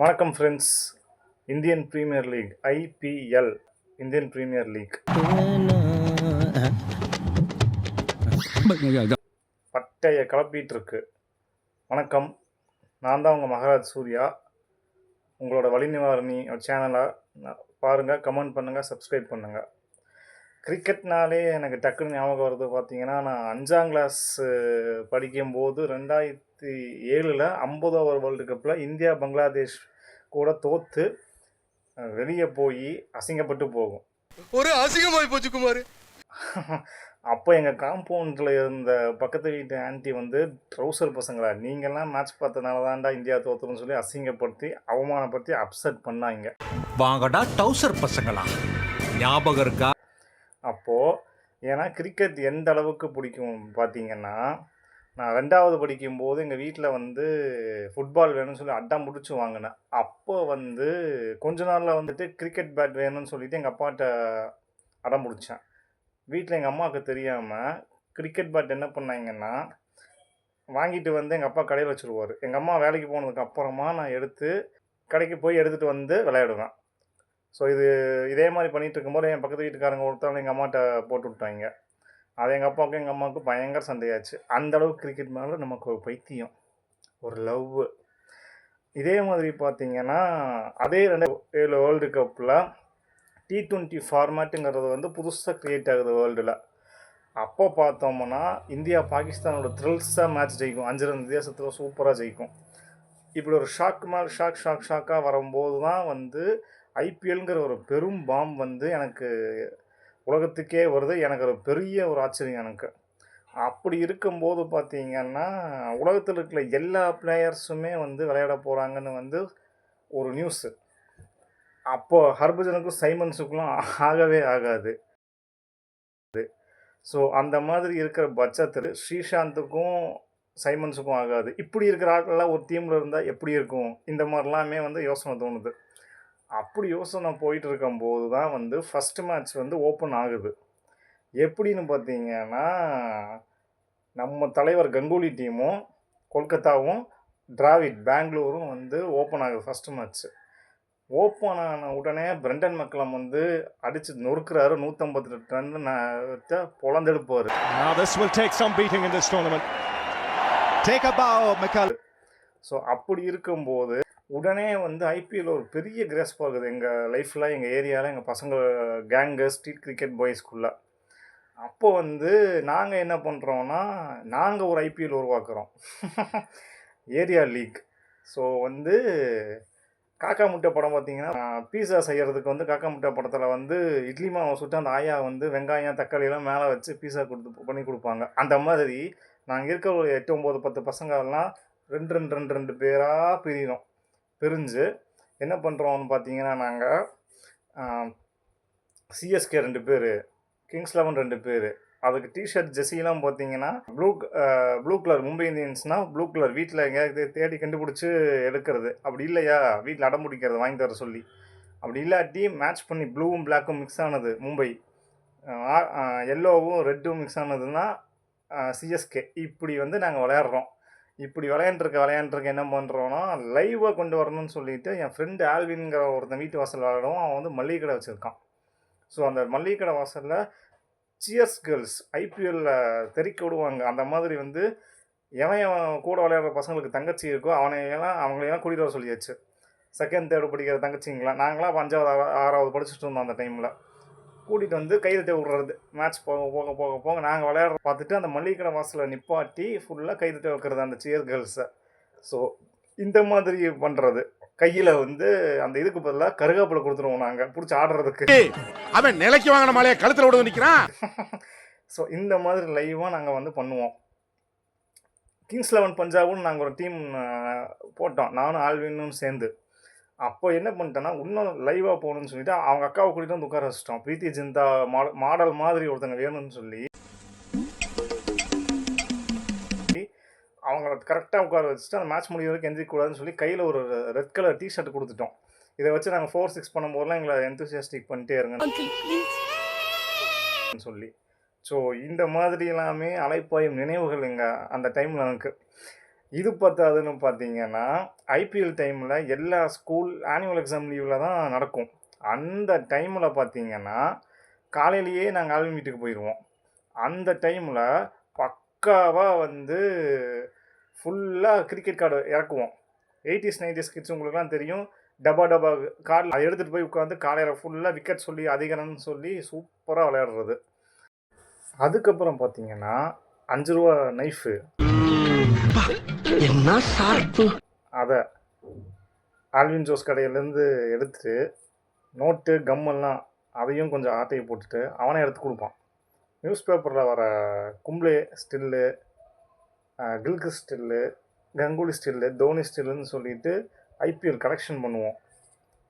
வணக்கம் friends. Indian Premier League IPL, Indian Premier League பட்டைய கிளப்பிட்டு இருக்கு. வணக்கம், நான் தான் உங்கள் மகாராஜ் சூர்யா. உங்களோட வழி நிவாரணி சேனலை பாருங்கள், கமெண்ட் பண்ணுங்கள், சப்ஸ்கிரைப் பண்ணுங்கள். கிரிக்கெட்னாலே எனக்கு டக்குன்னு ஞாபகம் வருது. பார்த்தீங்கன்னா, நான் 5ஆம் கிளாஸ் படிக்கும்போது 2007 50 ஓவர் வேர்ல்டு கப்பில் இந்தியா பங்களாதேஷ் கூட தோற்று வெளியே போய் அசிங்கப்பட்டு போகும். ஒரு அசிங்கமாய் போச்சு குமார். அப்போ எங்கள் காம்பவுண்டில் இருந்த பக்கத்து வீட்டு ஆன்ட்டி வந்து, ட்ரௌசர் பசங்களா நீங்கள்லாம் மேட்ச் பார்த்தனால தான்டா இந்தியா தோற்றுன்னு சொல்லி அசிங்கப்படுத்தி அவமானப்படுத்தி அப்செட் பண்ணாங்க. வாங்கடா டவுசர் பசங்களா, ஞாபகம் இருக்கா? அப்போது ஏன்னா கிரிக்கெட் எந்த அளவுக்கு பிடிக்கும் பார்த்தீங்கன்னா, நான் 2வது படிக்கும்போது எங்கள் வீட்டில் வந்து ஃபுட்பால் வேணும்னு சொல்லி அடம் பிடிச்சி வாங்கினேன். அப்போ வந்து கொஞ்ச நாளில் வந்துட்டு கிரிக்கெட் பேட் வேணும்னு சொல்லிவிட்டு எங்கள் அப்பாட்ட அடம் பிடிச்சேன். வீட்டில் எங்கள் அம்மாவுக்கு தெரியாமல் கிரிக்கெட் பேட் என்ன பண்ணாங்கன்னா, வாங்கிட்டு வந்து எங்கள் அப்பா கடையில் வச்சுருவார். எங்கள் அம்மா வேலைக்கு போனதுக்கு அப்புறமா நான் எடுத்து கடைக்கு போய் எடுத்துகிட்டு வந்து விளையாடுவேன். ஸோ இதே மாதிரி பண்ணிகிட்டு இருக்கும்போது என் பக்கத்து வீட்டுக்காரங்க ஒருத்தவங்க எங்கள் அம்மாட்ட போட்டு விட்டாங்க. அது எங்கள் அப்பாவுக்கும் எங்கள் அம்மாவுக்கும் பயங்கர சண்டையாச்சு. அந்தளவுக்கு கிரிக்கெட் மேலே நமக்கு ஒரு பைத்தியம், ஒரு லவ். இதே மாதிரி பார்த்தீங்கன்னா, அதே 2007 வேர்ல்டு கப்பில் T20 ஃபார்மேட்டுங்கிறது வந்து புதுசாக க்ரியேட் ஆகுது வேர்ல்டில். அப்போ பார்த்தோம்னா இந்தியா பாகிஸ்தானோட த்ரில்ஸாக மேட்ச் ஜெயிக்கும், 5 ரன் வித்தியாசத்தில் சூப்பராக ஜெயிக்கும். இப்படி ஒரு ஷாக் மேலே ஷாக்காக வரும்போது தான் வந்து ஐபிஎல்ங்கிற ஒரு பெரும் பாம் வந்து எனக்கு உலகத்துக்கே வருது. எனக்கு ஒரு பெரிய ஒரு ஆச்சரியம் எனக்கு. அப்படி இருக்கும்போது பார்த்தீங்கன்னா, உலகத்தில் இருக்கிற எல்லா பிளேயர்ஸுமே வந்து விளையாட போகிறாங்கன்னு வந்து ஒரு நியூஸு. அப்போது ஹர்பஜனுக்கும் சைமன்ஸுக்கும் ஆகவே ஆகாது. ஸோ அந்த மாதிரி இருக்கிற பட்சத்தில் ஸ்ரீசாந்துக்கும் சைமன்ஸுக்கும் ஆகாது. இப்படி இருக்கிற ஆட்கள்லாம் ஒரு டீமில் இருந்தால் எப்படி இருக்கும்? இந்த மாதிரிலாமே வந்து யோசனை தோணுது. அப்படி யோசனை போயிட்டு இருக்கும்போது தான் வந்து ஃபஸ்ட்டு மேட்ச் வந்து ஓப்பன் ஆகுது. எப்படின்னு பார்த்தீங்கன்னா, நம்ம தலைவர் கங்குலி டீமும் கொல்கத்தாவும் டிராவிட் பெங்களூரும் வந்து ஓப்பன் ஆகுது ஃபஸ்ட்டு மேட்ச்சு. ஓப்பன் ஆன உடனே பிரெண்டன் மெக்கலம் வந்து அடித்து நொறுக்கிறாரு. 158 ரன் பொழந்தெடுப்பார். ஸோ அப்படி இருக்கும்போது உடனே வந்து ஐபிஎல் ஒரு பெரிய கிரேஸ் ஆகுது எங்கள் லைஃப்பில், எங்கள் ஏரியாவில், எங்கள் பசங்க கேங்கு ஸ்ட்ரீட் கிரிக்கெட் பாய்ஸ்குள்ளே. அப்போ வந்து நாங்கள் என்ன பண்ணுறோன்னா, நாங்கள் ஒரு ஐபிஎல் உருவாக்குறோம், ஏரியா லீக். ஸோ வந்து காக்கா முட்டை படம் பார்த்தீங்கன்னா, பீஸா செய்கிறதுக்கு வந்து காக்கா முட்டை படத்தில் வந்து இட்லி மாவை சுட்டு அந்த ஆயா வந்து வெங்காயம் தக்காளியெல்லாம் மேலே வச்சு பீஸா பண்ணி கொடுப்பாங்க. அந்த மாதிரி நாங்கள் இருக்கிற ஒரு 8, 9, 10 பசங்கள்லாம் 2 பேராக பிரிஞ்சு என்ன பண்ணுறோம்னு பார்த்தீங்கன்னா, நாங்கள் சிஎஸ்கே 2 பேர், கிங்ஸ் 11 2 பேர், அதுக்கு டிஷர்ட் ஜெர்சிலாம் பார்த்தீங்கன்னா ப்ளூ கலர், மும்பை இந்தியன்ஸ்னால் ப்ளூ கலர், வீட்டில் எங்கேயாவது தேடி கண்டுபிடிச்சி எடுக்கிறது. அப்படி இல்லையா வீட்டில் அடம் பிடிக்கிறது வாங்கி தர சொல்லி. அப்படி இல்லாட்டி மேட்ச் பண்ணி ப்ளூவும் பிளாக்கும் மிக்ஸ் ஆனது மும்பை, எல்லோவும் ரெட்டும் மிக்ஸ் ஆனதுன்னா சிஎஸ்கே. இப்படி வந்து நாங்கள் விளையாடுறோம். இப்படி விளையாண்டுருக்க என்ன பண்ணுறோன்னா, லைவாக கொண்டு வரணும்னு சொல்லிவிட்டு என் ஃப்ரெண்டு ஆல்வின்கிற ஒருத்தன் வீட்டு வாசல் விளையாடுவோம். அவன் வந்து மளிகை கடை வச்சுருக்கான். ஸோ அந்த மளிகை கடை வாசலில் சியர்ஸ் கேர்ள்ஸ் ஐபிஎல்லில் தெறிக்க விடுவாங்க. அந்த மாதிரி வந்து எவன் கூட விளையாடுற பசங்களுக்கு தங்கச்சி இருக்கோ அவங்களையெல்லாம் கூட்டிகிட்டு வர சொல்லியாச்சு. 2nd 3rd படிக்கிற தங்கச்சிங்களாம். நாங்களாம் 5வது 6வது படிச்சுட்டு இருந்தோம் அந்த டைமில். கூட்டிகிட்டு வந்து கைதட்டி விட்றது. மேட்ச் போக நாங்கள் விளையாடுற பார்த்துட்டு அந்த மளிகை கடை வாசலில் நிப்பாட்டி ஃபுல்லாக கைதட்டி வைக்கிறது அந்த சியர் கேர்ள்ஸை. ஸோ இந்த மாதிரி பண்ணுறது. கையில் வந்து அந்த இதுக்கு பதிலாக கருகாப்பில் கொடுத்துருவோம் நாங்கள் பிடிச்சி ஆடுறதுக்கு. அவன் நிலைக்கு வாங்கின மாலையை கழுத்தில் விட நிற்கிறான். ஸோ இந்த மாதிரி லைவாக நாங்கள் வந்து பண்ணுவோம். கிங்ஸ் 11 பஞ்சாப்னு நாங்கள் ஒரு டீம் போட்டோம், நானும் ஆல்வினும் சேர்ந்து. அப்போ என்ன பண்ணிட்டேன்னா, இன்னும் லைவாக போகணுன்னு சொல்லிவிட்டு அவங்க அக்காவை கூட்டிகிட்டு வந்து உட்கார வச்சிட்டோம். பிரீத்தி ஜிந்தா மாடல் மாதிரி ஒருத்தங்க வேணும்னு சொல்லி அவங்கள கரெக்டாக உட்கார வச்சுட்டு அந்த மேட்ச் முடிய வரைக்கும் எந்திரிக்கூடாதுன்னு சொல்லி கையில் ஒரு ரெட் கலர் டிஷர்ட் கொடுத்துட்டோம். இதை வச்சு நாங்கள் 4-6 பண்ணும்போதெல்லாம் எங்களை எந்தூசியாஸ்டிக் பண்ணிட்டே இருங்க சொல்லி. ஸோ இந்த மாதிரி எல்லாமே அலைப்பாயும் நினைவுகள் எங்கள் அந்த டைமில் எனக்கு. இது பத்தாதுன்னு பார்த்தீங்கன்னா, ஐபிஎல் டைமில் எல்லா ஸ்கூல் ஆனுவல் எக்ஸாம் லீவில் தான் நடக்கும். அந்த டைமில் பார்த்தீங்கன்னா, காலையிலேயே நாங்கள் ஆல்வின் வீட்டுக்கு போயிடுவோம். அந்த டைமில் பக்காவாக வந்து ஃபுல்லாக cricket card இறக்குவோம். 80s 90s kids உங்களுக்குலாம் தெரியும். டபா டபா கார்டில் அதை எடுத்துகிட்டு போய் உட்காந்து காலையில் ஃபுல்லாக விக்கெட் சொல்லி அதிக ரன் சொல்லி சூப்பராக விளையாடுறது. அதுக்கப்புறம் பார்த்தீங்கன்னா 5 ரூபா நைஃபு, என்ன ஷார்ப்பு, அதை ஆல்வின் ஜோஸ் கடையிலேருந்து எடுத்துட்டு நோட்டு கம்மெல்லாம் அதையும் கொஞ்சம் ஆட்டையை போட்டுட்டு அவனே எடுத்து கொடுப்பான். நியூஸ் பேப்பரில் வர Kumble still, Gilchrist still, Ganguly still, Dhoni ஸ்டில்லுன்னு சொல்லிட்டு ஐபிஎல் கலெக்ஷன் பண்ணுவோம்.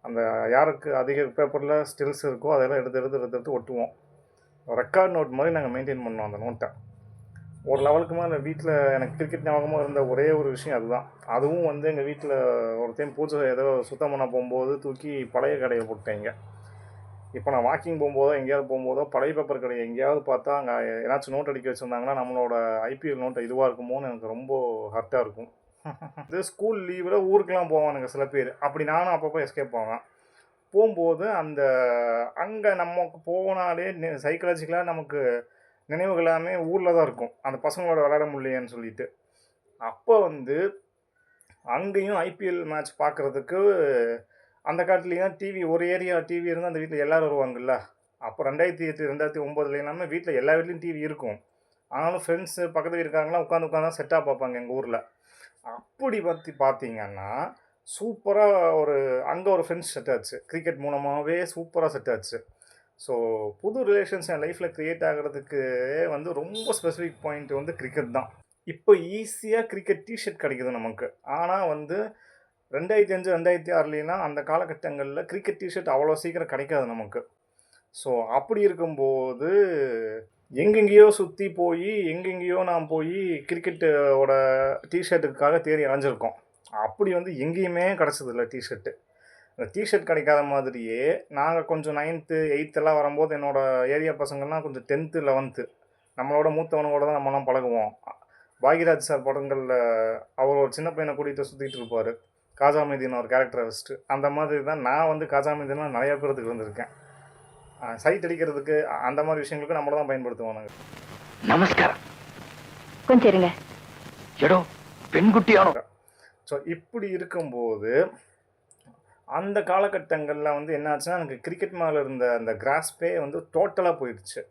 அந்த யாருக்கு அதிக பேப்பரில் ஸ்டில்ஸ் இருக்கோ அதெல்லாம் எடுத்து ஒட்டுவோம். ரெக்கார்ட் நோட் மாதிரி நாங்கள் மெயின்டைன் பண்ணோம் அந்த நோட்டை. ஒரு லெவலுக்கு மேலே வீட்டில் எனக்கு கிரிக்கெட் ஞாபகமாக இருந்த ஒரே ஒரு விஷயம் அதுதான். அதுவும் வந்து எங்கள் வீட்டில் ஒரு டைம் பூஜை ஏதோ சுத்தம் பண்ண போகும்போது தூக்கி பழைய கடையை போட்டாங்க. இப்போ நான் வாக்கிங் போகும்போதோ எங்கேயாவது போகும்போதோ பழைய பேப்பர் கடை எங்கேயாவது பார்த்தா அங்கே ஏதாச்சும் நோட் அடிக்க வச்சுருந்தாங்கன்னா நம்மளோட ஐபிஎல் நோட்டை இதுவாக இருக்குமோன்னு எனக்கு ரொம்ப ஹர்ட்டாக இருக்கும். இது ஸ்கூல் லீவில் ஊருக்கெலாம் போவானுங்க சில பேர். அப்படி நானும் அப்பப்போ எஸ்கேப் போவேன். போகும்போது அந்த அங்கே நமக்கு போனாலே சைக்கலாஜிக்கலாக நமக்கு நினைவுகள் எல்லாமே ஊரில் தான் இருக்கும். அந்த பசங்களோட விளையாட முடியலையேன்னு சொல்லிட்டு அப்போ வந்து அங்கேயும் ஐபிஎல் மேட்ச் பார்க்குறதுக்கு அந்த காலத்துலேயும் டிவி ஒரு ஏரியா டிவி இருந்தால் அந்த வீட்டில் எல்லோரும் வருவாங்கள்ல. அப்போ 2008 2009 எல்லாமே வீட்டில் எல்லா வீட்லேயும் டிவி இருக்கும். ஆனாலும் ஃப்ரெண்ட்ஸு பக்கத்து வீட்டுக்காரங்களாம் உட்காந்து தான் செட்டாக பார்ப்பாங்க எங்கள் ஊரில். அப்படி பார்த்தீங்கன்னா சூப்பராக அங்கே ஒரு ஃப்ரெண்ட்ஸ் செட் ஆச்சு. கிரிக்கெட் மூலமாகவே சூப்பராக செட் ஆச்சு. ஸோ புது ரிலேஷன்ஸ் என் லைஃப்பில் க்ரியேட் ஆகிறதுக்கு வந்து ரொம்ப ஸ்பெசிஃபிக் பாயிண்ட் வந்து கிரிக்கெட் தான். இப்போ ஈஸியாக கிரிக்கெட் டிஷர்ட் கிடைக்குது நமக்கு. ஆனால் வந்து 2005 2006 அந்த காலகட்டங்களில் கிரிக்கெட் டிஷர்ட் அவ்வளோ சீக்கிரம் கிடைக்காது நமக்கு. ஸோ அப்படி இருக்கும்போது எங்கெங்கேயோ சுற்றி போய் எங்கெங்கேயோ நான் போய் கிரிக்கெட்டோட டிஷர்ட்டுக்காக தேடி அலைஞ்சிருக்கோம். அப்படி வந்து எங்கேயுமே கிடச்சதில்ல டிஷர்ட்டு. அந்த டிஷர்ட் கிடைக்காத மாதிரியே நாங்கள் கொஞ்சம் 9th 8th வரும்போது என்னோடய ஏரியா பசங்கள்லாம் கொஞ்சம் 10th 11th நம்மளோட மூத்தவனோட தான் நம்மலாம் பழகுவோம். பாக்யராஜ் சார் படங்களில் அவர் ஒரு சின்ன பையனை கூட்டிகிட்டு சுற்றிட்டு இருப்பார். காஜாமீதின்னு ஒரு கேரக்டரை வச்சுட்டு அந்த மாதிரி தான் நான் வந்து காஜாமீதின்லாம் நிறையா பேருக்கு இருந்திருக்கேன். சைட் அடிக்கிறதுக்கு அந்த மாதிரி விஷயங்களுக்கு நம்மளை தான் பயன்படுத்துவானுங்க. நமஸ்காரம், கொஞ்சம் இருங்க. எடோ பெண்குட்டியானோ. ஸோ இப்படி இருக்கும்போது அந்த காலகட்டங்களில் வந்து என்னாச்சுன்னா எனக்கு கிரிக்கெட் மேலே இருந்த அந்த கிராஸ்பே வந்து டோட்டலாக போயிடுச்சு.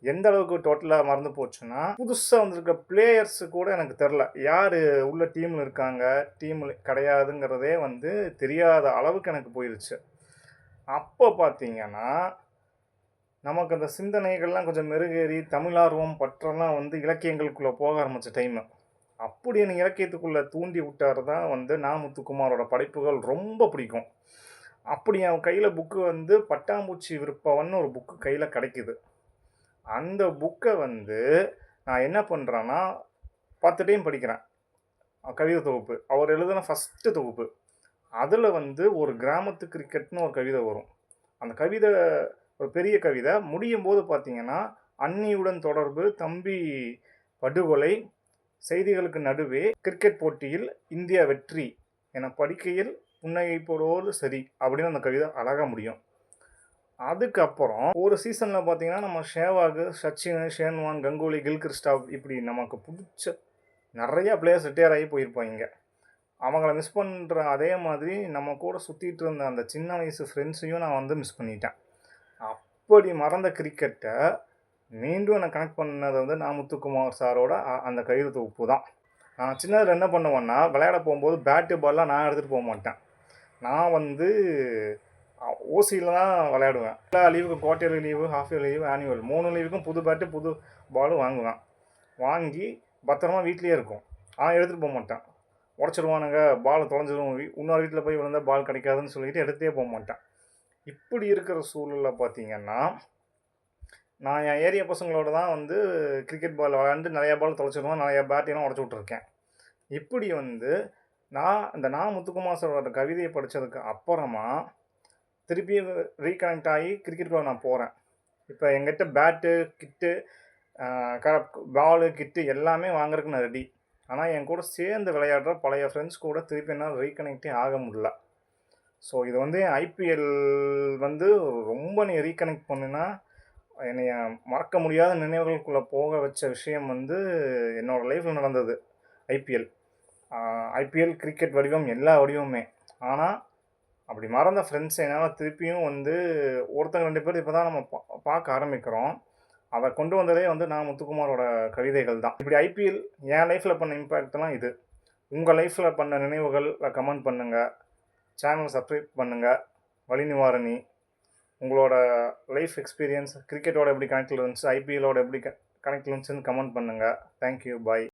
எந்த அளவுக்கு டோட்டலாக மறந்து போச்சுன்னா புதுசாக வந்திருக்க பிளேயர்ஸு கூட எனக்கு தெரில யார் உள்ள டீமில் இருக்காங்க டீமில் கிடையாதுங்கிறதே வந்து தெரியாத அளவுக்கு எனக்கு போயிடுச்சு. அப்போ பார்த்தீங்கன்னா நமக்கு அந்த சிந்தனைகள்லாம் கொஞ்சம் மெருகேறி தமிழார்வம் பற்றெல்லாம் வந்து இலக்கியங்களுக்குள்ளே போக ஆரம்பித்த டைமு. அப்படி எனக்கு இலக்கியத்துக்குள்ளே தூண்டி விட்டார் தான் வந்து நா. முத்துக்குமாரோட படைப்புகள் ரொம்ப பிடிக்கும். அப்படி என் கையில் புக்கு வந்து பட்டாம்பூச்சி விருப்பவன்னு ஒரு புக்கு கையில் கிடைக்குது. அந்த புக்கை வந்து நான் என்ன பண்ணுறேன்னா 10 டைம் படிக்கிறேன். கவிதை தொகுப்பு அவர் எழுதின ஃபஸ்ட்டு தொகுப்பு. அதில் வந்து ஒரு கிராமத்து கிரிக்கெட்னு ஒரு கவிதை வரும். அந்த கவிதை ஒரு பெரிய கவிதை. முடியும் போது பார்த்திங்கன்னா அன்னியுடன் தொடர்பு, தம்பி படுகொலை, செய்திகளுக்கு நடுவே, கிரிக்கெட் போட்டியில் இந்தியா வெற்றி என படிக்கையில் புன்னகை போடுவோடு சரி அப்படின்னு அந்த கவிதை அழகாக முடியும். அதுக்கப்புறம் ஒரு சீசனில் பார்த்திங்கன்னா நம்ம ஷேவாகு, சச்சின், ஷேன்வான், கங்குலி, கில்கிறிஸ்ட் இப்படி நமக்கு பிடிச்ச நிறையா பிளேயர்ஸ் ரிட்டையர் ஆகி போயிருப்பாங்க. அவங்கள மிஸ் பண்ணுற அதே மாதிரி நம்ம கூட சுற்றிட்டு இருந்த அந்த சின்ன வயசு ஃப்ரெண்ட்ஸையும் நான் வந்து மிஸ் பண்ணிட்டேன். அப்படி மறந்த கிரிக்கெட்டை மீண்டும் எனக்கு கனெக்ட் பண்ணது வந்து நா. முத்துக்குமார் சாரோட அந்த கவிதை தொகுப்பு தான். நான் சின்னதில் என்ன பண்ணுவேன்னா விளையாட போகும்போது பேட்டு பால்லாம் நான் எடுத்துகிட்டு போக மாட்டேன். நான் வந்து ஓசியில் தான் விளையாடுவேன். எல்லா லீவுக்கும் quarterly leave, half yearly leave, annual 3 லீவுக்கும் புது பேட்டு புது பாலும் வாங்குவேன். வாங்கி பத்திரமா வீட்லேயே இருக்கும். ஆனால் எடுத்துகிட்டு போக மாட்டேன். உடச்சிடுவானுங்க, பால் தொலைஞ்சிடும், இன்னொரு வீட்டில் போய் விழுந்தால் பால் கிடைக்காதுன்னு சொல்லிட்டு எடுத்துகிட்டே போக மாட்டேன். இப்படி இருக்கிற சூழலில் பார்த்திங்கன்னா நான் என் ஏரியா பசங்களோட தான் வந்து கிரிக்கெட் பால் விளையாண்டு நிறையா பால் தொலைச்சிடுவேன், நிறையா பேட்டையெல்லாம் உடச்சி விட்ருக்கேன். இப்படி வந்து நான் இந்த நா. முத்துக்குமார் சாரோட கவிதையை படித்ததுக்கு அப்புறமா திருப்பியும் ரீகனெக்ட் ஆகி கிரிக்கெட்டுக்குள்ள நான் போகிறேன். இப்போ எங்கிட்ட பேட்டு, கிட்டு, பாலு, கிட்டு எல்லாமே வாங்குறதுக்கு நான் ரெடி. ஆனால் என் கூட சேர்ந்து விளையாடுற பழைய ஃப்ரெண்ட்ஸ் கூட திருப்பி என்னால் ரீகனெக்டே ஆக முடியல. ஸோ இது வந்து ஐபிஎல் வந்து ரொம்ப நீ ரீகனெக்ட் பண்ணுனா என்னைய மறக்க முடியாத நினைவுகளுக்குள்ளே போக வச்ச விஷயம் வந்து என்னோடய லைஃப்பில் நடந்தது ஐபிஎல். ஐபிஎல் கிரிக்கெட் வடிவம் எல்லா வடிவமே. ஆனால் அப்படி மறந்த ஃப்ரெண்ட்ஸை என்னால் திருப்பியும் வந்து ஒருத்தங்க 2 பேர் இப்போ தான் நம்ம பார்க்க ஆரம்பிக்கிறோம். அதை கொண்டு வந்ததே வந்து நான் முத்துக்குமாரோட கவிதைகள் தான். இப்படி ஐபிஎல் என் லைஃப்பில் பண்ண இம்பேக்ட்லாம் இது. உங்கள் லைஃப்பில் பண்ண நினைவுகளில் கமெண்ட் பண்ணுங்கள். சேனல் சப்ஸ்கிரைப் பண்ணுங்கள். வலி நிவாரணி உங்களோட லைஃப் எக்ஸ்பீரியன்ஸ் கிரிக்கெட்டோட எப்படி கனெக்டில் இருந்துச்சு, ஐபிஎல்லோட எப்படி கனெக்டில் இருந்துச்சுன்னு கமெண்ட் பண்ணுங்கள். தேங்க்யூ, பாய்.